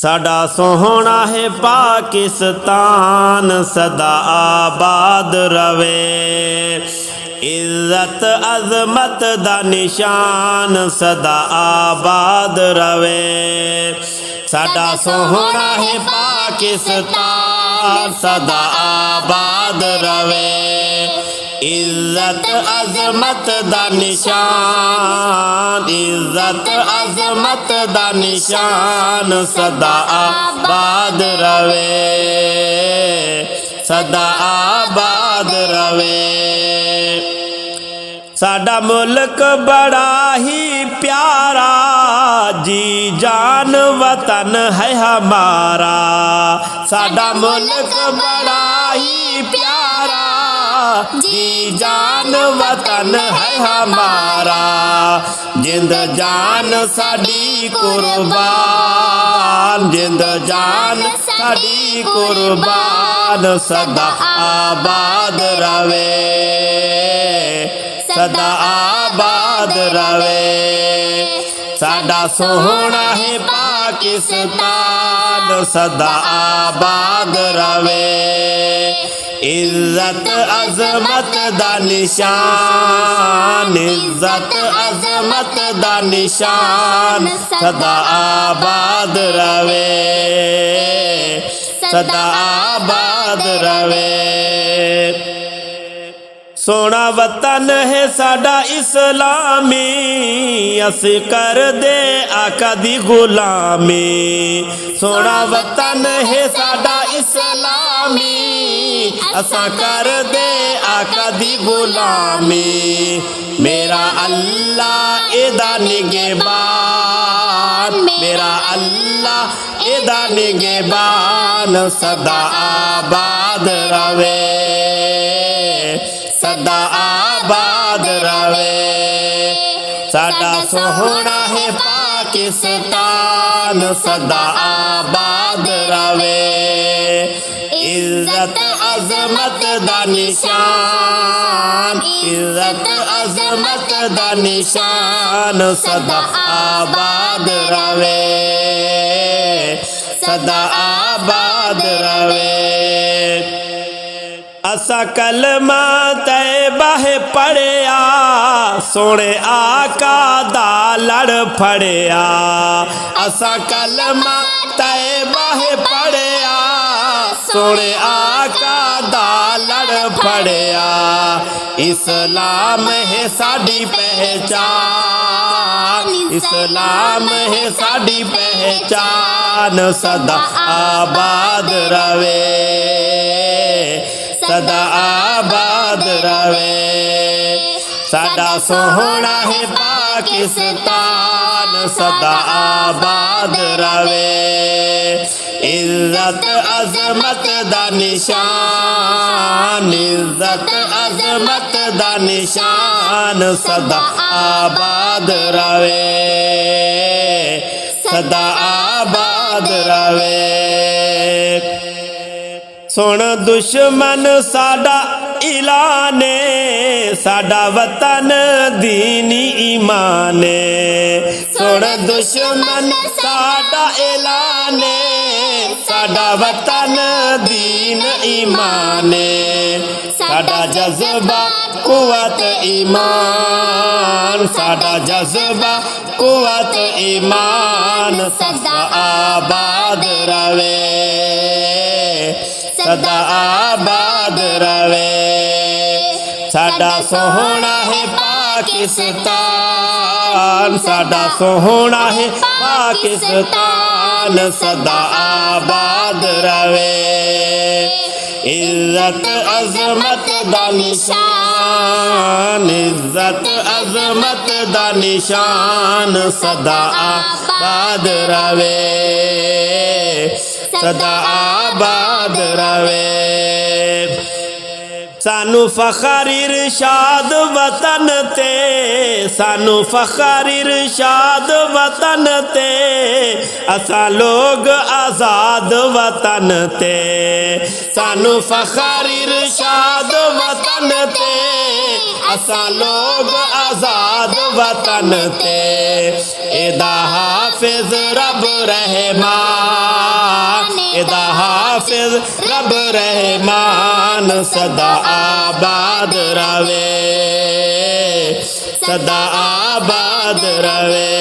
साडा सोहना है पाकिस्तान सदा आबाद रवे। इज्जत अजमत दा निशान सदा आबाद रवे। साडा सोहना है पाकिस्तान सदा आबाद रवे। इज्जत अजमत दा निशान, इज्जत अजमत दा निशान सदा आबाद रवे, सदा आबाद रवे। साडा मुल्क बड़ा ही प्यारा, जी जान वतन है हमारा। साडा मुल्क बड़ा ही प्यारा, जी जान वतन है हमारा। जिंद जान साडी कुर्बान, जिंद जान साडी कुर्बान सदा आबाद रवे, सदा आबाद रवे। साडा सोहना है पाकिस्तान सदा आबाद रवे। इज्जत अजमत दा निशान, इज्जत अजमत दा निशान सदा आबाद रवे, सदा आबाद रवे। सोना वतन है साडा इस्लामी, असी कर दे आका दी गुलामी। सोना वतन है साडा इस्लामी, असा कर दे आका दी गुलामी। मेरा अल्लाह एदा निगहबान, मेरा अल्लाह एदा निगहबान सदा आबाद रवे, सदा आबाद रवे। साडा सोहना है पाकिस्तान सदा आबाद रवे। इज्जत अजमत दा निशान, इज्जत अजमत दा निशान सदा आबाद रवे, सदा आबाद रवे। असा कलमा तैबा है पढ़िया, सोने आका दा लड़ फड़िया। असा कलमा तैबा है पढ़िया, सोने आका दा लड़ फड़िया। इस्लाम है साडी पहचान, इस्लाम है साडी पहचान सदा आबाद रवे, सदा आबाद रवे। साडा सोहना है पाकिस्तान सदा आबाद रवे। इज्जत अजमत दा निशान, इज्जत अजमत दा निशान सदा आबाद रवे, सदा आबाद रवे। सुन दुश्मन साडा इलाने, साडा वतन दीनी ईमाने। सुन दुश्मन साडा इलाने, साडा वतन दीन ईमाने। साडा जज्बा कुवत ईमान, साडा जज्बा कुवत ईमान सदा आबाद रवे, सदा आबाद रवे। साडा सोहना है पाकिस्तान, साडा सोहना है पाकिस्तान सदा आबाद रवे। इज्जत अजमत दा निशान, इज्जत अजमत दा निशान सदा आबाद रवे, सदा आबाद रवे। सानू फखर इरशाद वतन ते, सानू फखर इरशाद वतन ते। असा लोग आजाद वतन ते, सानू फखर इरशाद वतन ते। असा लोग आजाद वतन ते। एदा हाफिज रब रहमान, हाफिज रब रहमान सदा आबाद रवे, सदा आबाद रवे।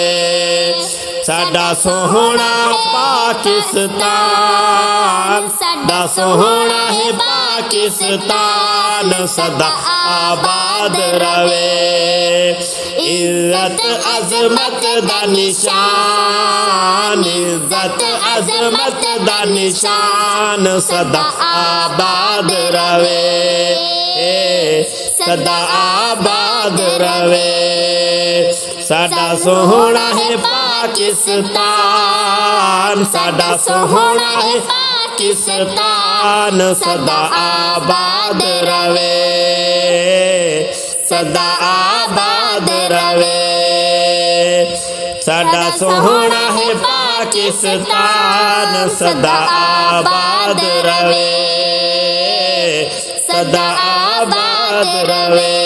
साडा सोहना पाकिस्तान, साडा सोहना है पाकिस्तान सदा आबाद रवे। इज्जत अजमत दा निशान, इज्जत अजमत दा निशान सदा आबाद रवे, सदा आबाद रवे। साडा सोहना है पाकिस्तान, साडा सोहना है पाकिस्तान सदा आबाद रवे, सदा आबाद रवे। साडा सोहना है पाकिस्तान सदा आबाद रवे, सदा आबाद रवे।